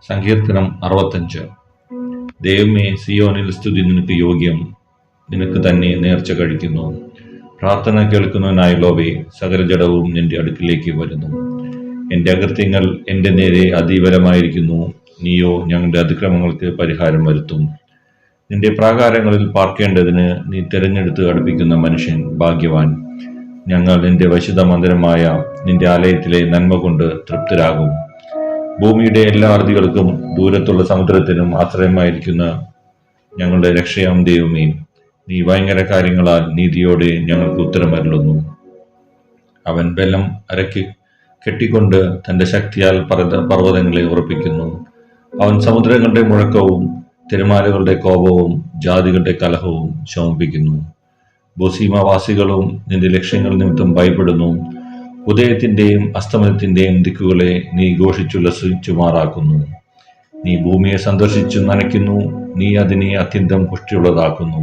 സങ്കീർത്തനം 65. ദൈവമേ, സിയോനിൽ സ്തുതി നിനക്ക് യോഗ്യം, നിനക്ക് തന്നെ നേർച്ച കഴിക്കുന്നു. പ്രാർത്ഥന കേൾക്കുന്നവനായുള്ളവേ, സകല ജഡവും നിന്റെ അടുക്കിലേക്ക് വരുന്നു. എൻ്റെ അകൃത്യങ്ങൾ എൻ്റെ നേരെ അതീവരമായിരിക്കുന്നു, നീയോ ഞങ്ങളുടെ അതിക്രമങ്ങൾക്ക് പരിഹാരം വരുത്തും. നിന്റെ പ്രാകാരങ്ങളിൽ പാർക്കേണ്ടതിന് നീ തിരഞ്ഞെടുത്ത് അടുപ്പിക്കുന്ന മനുഷ്യൻ ഭാഗ്യവാൻ. ഞങ്ങൾ നിന്റെ വിശുദ്ധ മന്ദിരമായ നിന്റെ ആലയത്തിലെ നന്മ കൊണ്ട് തൃപ്തരാകും. ഭൂമിയുടെ എല്ലാ അറുതികൾക്കും ദൂരത്തുള്ള സമുദ്രത്തിനും ആശ്രയമായിരിക്കുന്ന ഞങ്ങളുടെ രക്ഷയാം ദൈവമേ, നീ ഭയങ്കര കാര്യങ്ങളാൽ നീതിയോടെ ഞങ്ങൾക്ക് ഉത്തരമരുളുന്നു. അവൻ ബലം അരക്കി കെട്ടിക്കൊണ്ട് തന്റെ ശക്തിയാൽ പർവ്വതങ്ങളെ ഉറപ്പിക്കുന്നു. അവൻ സമുദ്രങ്ങളുടെ മുഴക്കവും തിരമാലകളുടെ കോപവും ജാതികളുടെ കലഹവും ശമിപ്പിക്കുന്നു. ഭൂസീമാവാസികളും നിന്റെ ലക്ഷ്യങ്ങൾ നിമിത്തം ഭയപ്പെടുന്നു. ഉദയത്തിന്റെയും അസ്തമനത്തിന്റെയും ദിക്കുകളെ നീ ഘോഷിച്ചുല്ലസിച്ചുമാറാക്കുന്നു. നീ ഭൂമിയെ സന്ദർശിച്ചു നനയ്ക്കുന്നു, നീ അതിനെ അത്യന്തം പുഷ്ടിയുള്ളതാക്കുന്നു.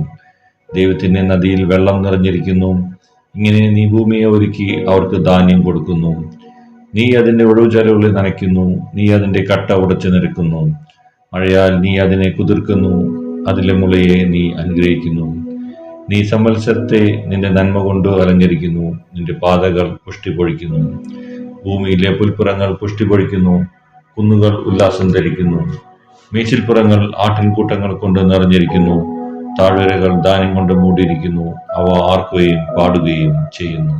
ദൈവത്തിന്റെ നദിയിൽ വെള്ളം നിറഞ്ഞിരിക്കുന്നു. ഇങ്ങനെ നീ ഭൂമിയെ ഒരുക്കി അവർക്ക് ധാന്യം കൊടുക്കുന്നു. നീ അതിന്റെ ഒഴിവുചാലുകളെ നനയ്ക്കുന്നു, നീ അതിന്റെ കട്ട ഉടച്ചു നിരക്കുന്നു. മഴയാൽ നീ അതിനെ കുതിർക്കുന്നു, അതിലെ മുളയെ നീ അനുഗ്രഹിക്കുന്നു. നീ സംവത്സരത്തെ നിന്റെ നന്മ കൊണ്ട് അലങ്കരിക്കുന്നു, നിന്റെ പാതകൾ പുഷ്ടി പൊഴിക്കുന്നു. ഭൂമിയിലെ പുൽപ്പുറങ്ങൾ പുഷ്ടി പൊഴിക്കുന്നു, കുന്നുകൾ ഉല്ലാസം ധരിക്കുന്നു. മേച്ചിൽപ്പുറങ്ങൾ ആട്ടിൻകൂട്ടങ്ങൾ കൊണ്ട് നിറഞ്ഞിരിക്കുന്നു, താഴ്വരകൾ ധാന്യം കൊണ്ട് മൂടിയിരിക്കുന്നു. അവ ആർക്കുകയും പാടുകയും ചെയ്യുന്നു.